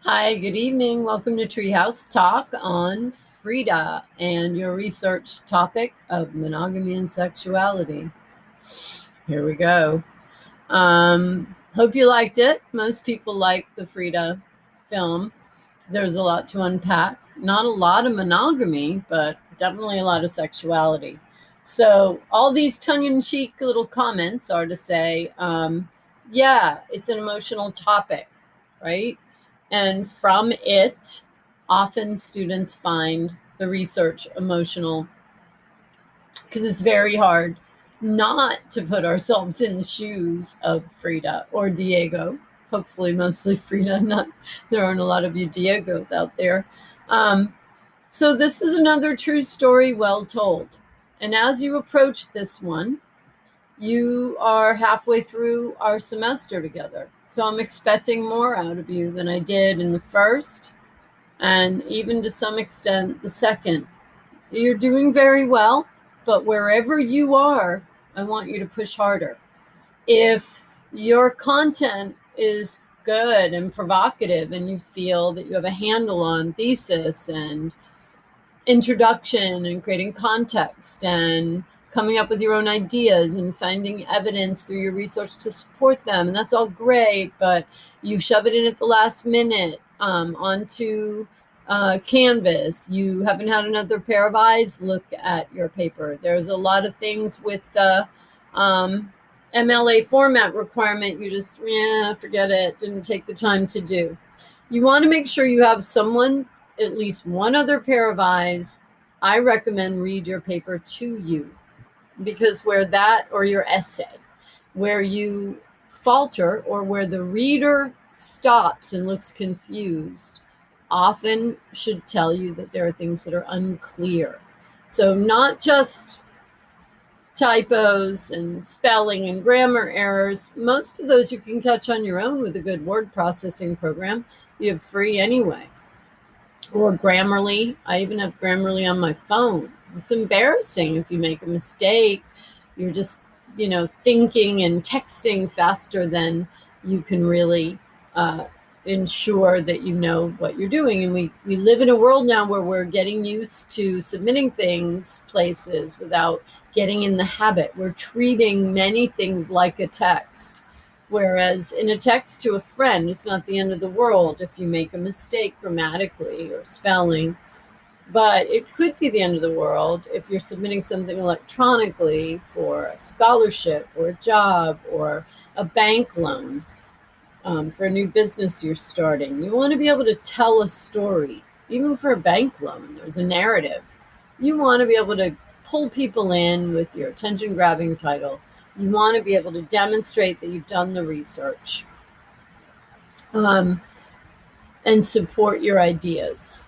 Hi, good evening. Welcome to Treehouse Talk on Frida and your research topic of monogamy and sexuality. Here we go. Hope you liked it. Most people liked the Frida film. There's a lot to unpack. Not a lot of monogamy, but definitely a lot of sexuality. So all these tongue-in-cheek little comments are to say, yeah, it's an emotional topic, right? And from it, often students find the research emotional because it's very hard not to put ourselves in the shoes of Frida or Diego. Hopefully, mostly Frida. Not there aren't a lot of you Diegos out there. So this is another true story well told. And as you approach this one, you are halfway through our semester together. So I'm expecting more out of you than I did in the first, and even to some extent the second. You're doing very well, but wherever you are, I want you to push harder. If your content is good and provocative and you feel that you have a handle on thesis and introduction and creating context and coming up with your own ideas and finding evidence through your research to support them, and that's all great, but you shove it in at the last minute onto Canvas. You haven't had another pair of eyes look at your paper. There's a lot of things with the MLA format requirement you just, forget it, didn't take the time to do. You want to make sure you have someone, at least one other pair of eyes. I recommend read your paper to you, because where that, or your essay, where you falter or where the reader stops and looks confused, often should tell you that there are things that are unclear. So not just typos and spelling and grammar errors. Most of those you can catch on your own with a good word processing program. You have free anyway. Or Grammarly. I even have Grammarly on my phone. It's embarrassing if you make a mistake. You're just, thinking and texting faster than you can really ensure that you know what you're doing. And we live in a world now where we're getting used to submitting things places without getting in the habit. We're treating many things like a text. Whereas in a text to a friend, it's not the end of the world if you make a mistake grammatically or spelling, but it could be the end of the world if you're submitting something electronically for a scholarship or a job or a bank loan, for a new business you're starting. You want to be able to tell a story. Even for a bank loan, there's a narrative. You want to be able to pull people in with your attention-grabbing title. You want to be able to demonstrate that you've done the research, and support your ideas.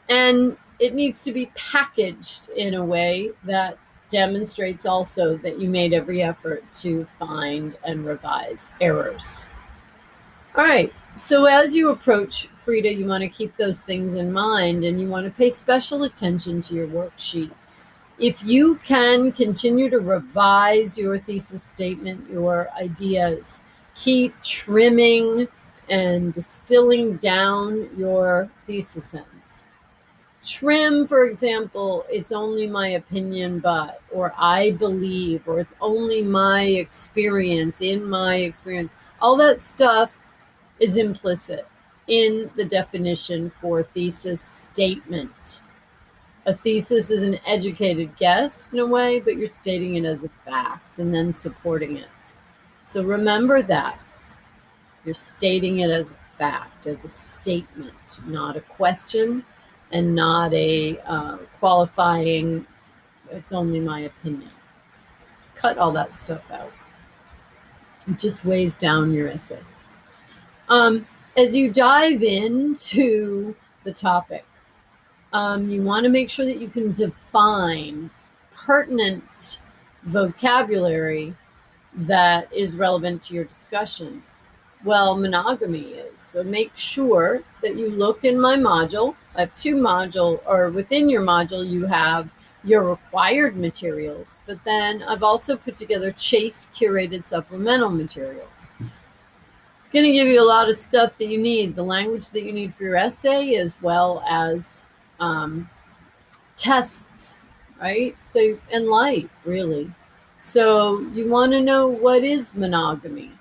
And it needs to be packaged in a way that demonstrates also that you made every effort to find and revise errors. All right, so as you approach Frida, you want to keep those things in mind, and you want to pay special attention to your worksheet. If you can continue to revise your thesis statement, your ideas, keep trimming and distilling down your thesis ends. Trim, for example, it's only my opinion, but, or I believe, or it's only my experience, in my experience. All that stuff is implicit in the definition for thesis statement. A thesis is an educated guess in a way, but you're stating it as a fact and then supporting it. So remember that. You're stating it as a fact, as a statement, not a question and not a qualifying, it's only my opinion. Cut all that stuff out. It just weighs down your essay. As you dive into the topic, you want to make sure that you can define pertinent vocabulary that is relevant to your discussion. Well, monogamy is. So make sure that you look in my module. I have two modules, or within your module, you have your required materials, but then I've also put together Chase curated supplemental materials. It's going to give you a lot of stuff that you need, the language that you need for your essay, as well as tests, right? So, and life, really. So you want to know, what is monogamy,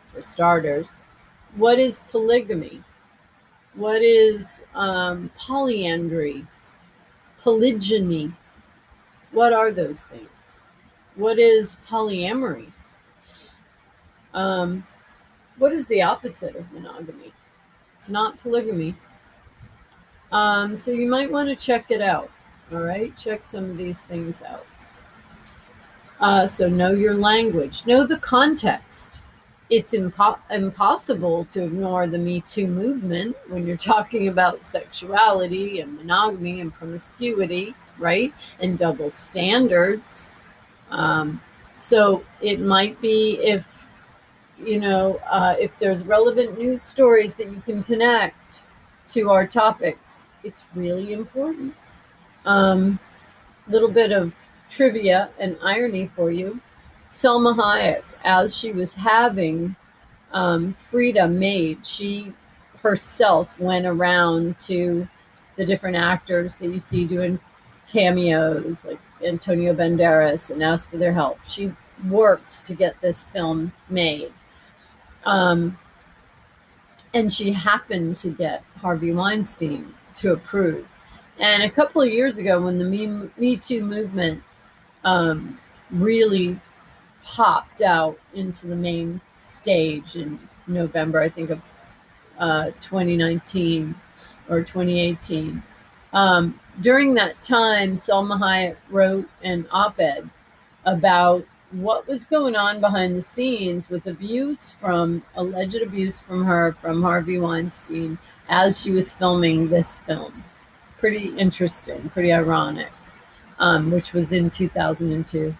for starters? What is polygamy? What is polyandry? Polygyny? What are those things? What is polyamory? What is the opposite of monogamy? It's not polygamy. So you might want to check it out. All right, check some of these things out. So know your language, know the context. It's impossible to ignore the Me Too movement when you're talking about sexuality and monogamy and promiscuity, right? And double standards. So it might be, if if there's relevant news stories that you can connect to our topics, it's really important. Little bit of trivia and irony for you. Selma Hayek, as she was having Frida made, she herself went around to the different actors that you see doing cameos, like Antonio Banderas, and asked for their help. She worked to get this film made. And she happened to get Harvey Weinstein to approve. And a couple of years ago, when the Me Too movement really popped out into the main stage in November, I think, of 2019 or 2018. During that time, Selma Hayek wrote an op-ed about what was going on behind the scenes with alleged abuse from her, from Harvey Weinstein, as she was filming this film. Pretty interesting, pretty ironic, which was in 2002.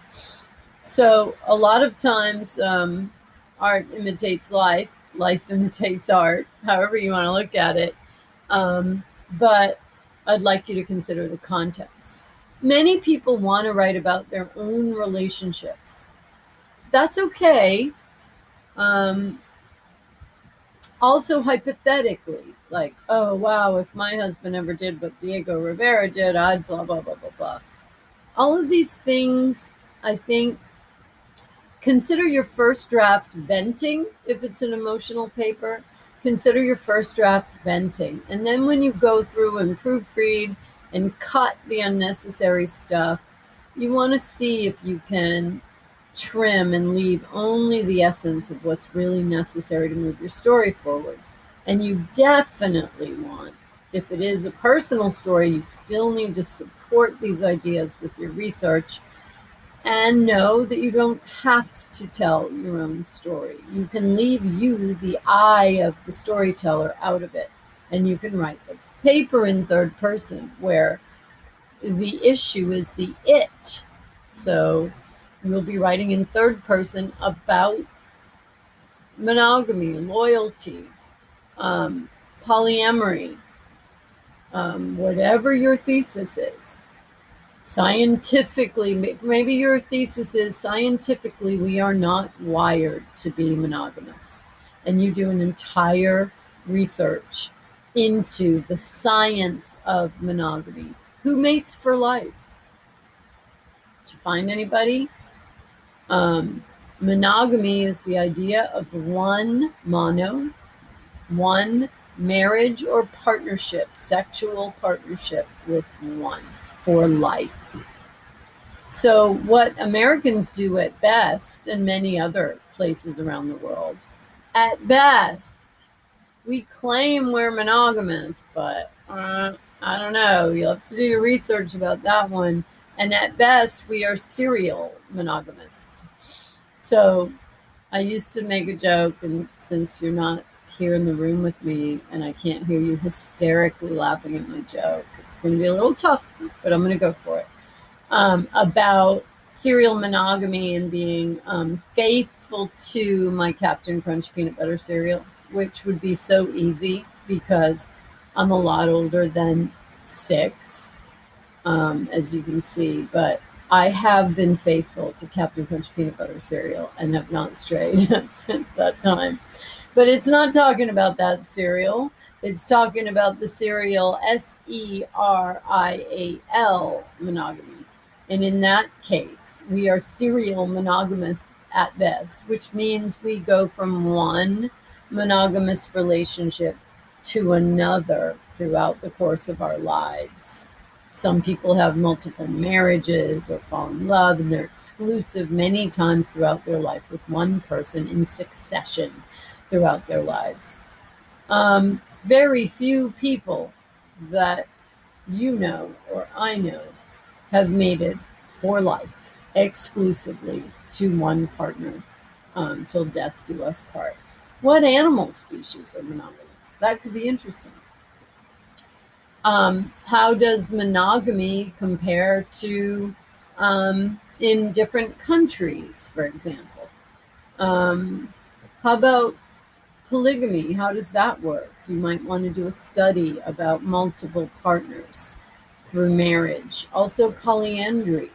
So a lot of times, art imitates life, life imitates art, however you want to look at it. But I'd like you to consider the context. Many people want to write about their own relationships. That's okay. Also, hypothetically, like, oh, wow, if my husband ever did what Diego Rivera did, I'd blah, blah, blah, blah, blah. All of these things, I think, consider your first draft venting. If it's an emotional paper, consider your first draft venting. And then when you go through and proofread and cut the unnecessary stuff, you want to see if you can trim and leave only the essence of what's really necessary to move your story forward. And you definitely want, if it is a personal story, you still need to support these ideas with your research, and know that you don't have to tell your own story. You can leave you, the I of the storyteller, out of it. And you can write the paper in third person, where the issue is the it. So you'll be writing in third person about monogamy, loyalty, polyamory, whatever your thesis is. Scientifically, maybe your thesis is, scientifically, we are not wired to be monogamous. And you do an entire research into the science of monogamy. Who mates for life? Did you find anybody? Monogamy is the idea of one marriage or partnership, sexual partnership with one for life. So what Americans do at best, and many other places around the world, at best, we claim we're monogamous, but I don't know. You'll have to do your research about that one. And at best, we are serial monogamists. So I used to make a joke, and since you're not here in the room with me and I can't hear you hysterically laughing at my joke, it's going to be a little tough, but I'm going to go for it, about serial monogamy and being faithful to my Captain Crunch peanut butter cereal, which would be so easy because I'm a lot older than 6, as you can see, but I have been faithful to Captain Crunch peanut butter cereal and have not strayed since that time. But it's not talking about that cereal. It's talking about the cereal SERIAL, monogamy. And in that case, we are serial monogamists at best, which means we go from one monogamous relationship to another throughout the course of our lives. Some people have multiple marriages or fall in love, and they're exclusive many times throughout their life with one person in succession throughout their lives. Very few people that you know or I know have mated for life exclusively to one partner till death do us part. What animal species are monogamous? That could be interesting. How does monogamy compare to in different countries, for example? How about polygamy? How does that work? You might want to do a study about multiple partners through marriage. Also polyandry.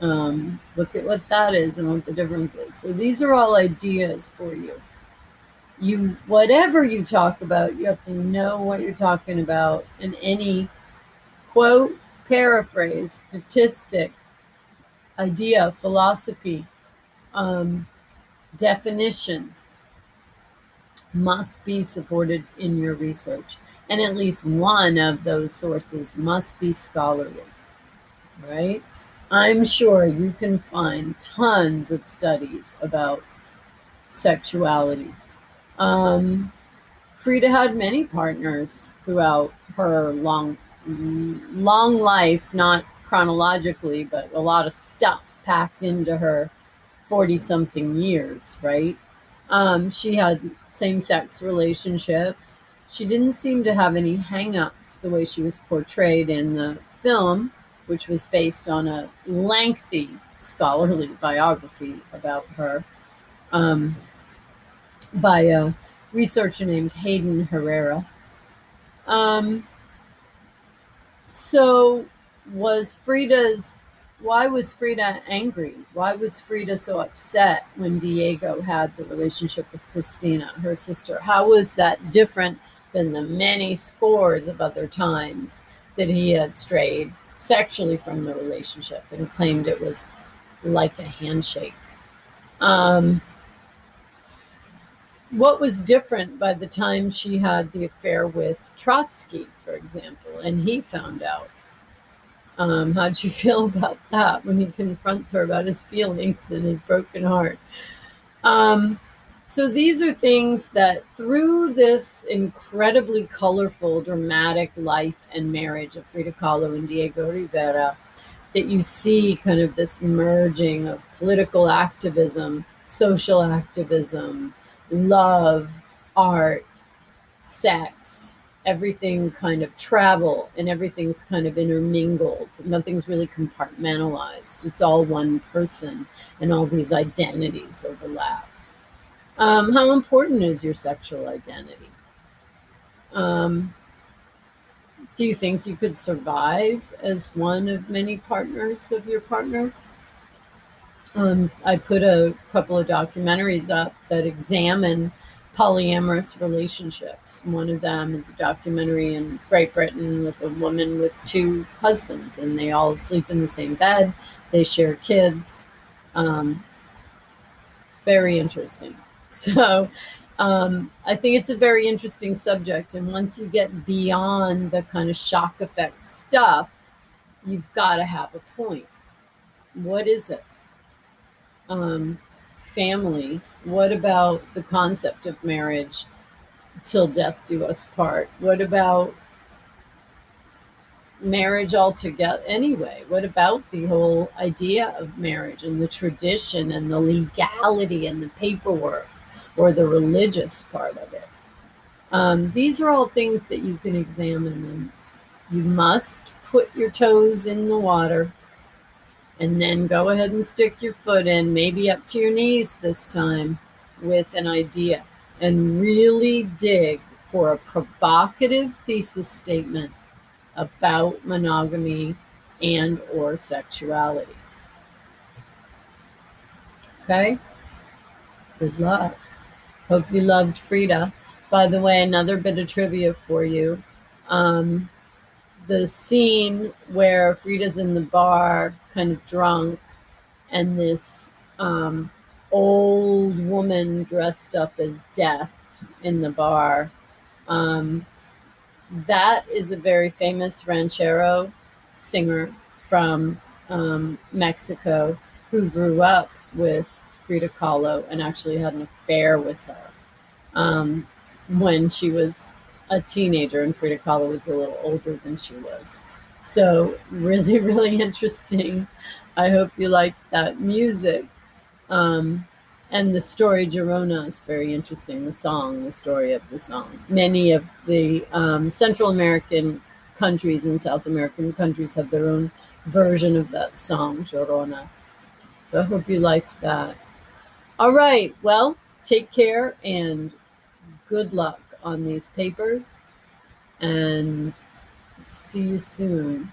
Look at what that is and what the difference is. So these are all ideas for you. Whatever you talk about, you have to know what you're talking about, and any quote, paraphrase, statistic, idea, philosophy, definition must be supported in your research, and at least one of those sources must be scholarly, right? I'm sure you can find tons of studies about sexuality. Frida had many partners throughout her long life, not chronologically, but a lot of stuff packed into her 40-something years, right? She had same-sex relationships. She didn't seem to have any hang-ups the way she was portrayed in the film, which was based on a lengthy scholarly biography about her by a researcher named Hayden Herrera. So why was Frida angry? Why was Frida so upset when Diego had the relationship with Christina, her sister? How was that different than the many scores of other times that he had strayed sexually from the relationship and claimed it was like a handshake? What was different by the time she had the affair with Trotsky, for example, and he found out? How'd you feel about that when he confronts her about his feelings and his broken heart? So these are things that through this incredibly colorful, dramatic life and marriage of Frida Kahlo and Diego Rivera, that you see kind of this merging of political activism, social activism, love, art, sex, everything kind of travel, and everything's kind of intermingled. Nothing's really compartmentalized. It's all one person, and all these identities overlap. How important is your sexual identity? Do you think you could survive as one of many partners of your partner? I put a couple of documentaries up that examine polyamorous relationships. One of them is a documentary in Great Britain with a woman with 2 husbands, and they all sleep in the same bed. They share kids. Very interesting. So I think it's a very interesting subject. And once you get beyond the kind of shock effect stuff, you've got to have a point. What is it? Family. What about the concept of marriage till death do us part? What about marriage altogether anyway? What about the whole idea of marriage and the tradition and the legality and the paperwork or the religious part of it? These are all things that you can examine, and you must put your toes in the water and then go ahead and stick your foot in, maybe up to your knees this time, with an idea, and really dig for a provocative thesis statement about monogamy and or sexuality. Okay? Good luck. Hope you loved Frida. By the way, another bit of trivia for you. The scene where Frida's in the bar, kind of drunk, and this old woman dressed up as Death in the bar, that is a very famous ranchero singer from Mexico who grew up with Frida Kahlo and actually had an affair with her when she was a teenager, and Frida Kahlo was a little older than she was. So really, really interesting. I hope you liked that music. And the story Girona is very interesting. The story of the song. Many of the Central American countries and South American countries have their own version of that song, Girona. So I hope you liked that. All right, well, take care and good luck on these papers, and see you soon.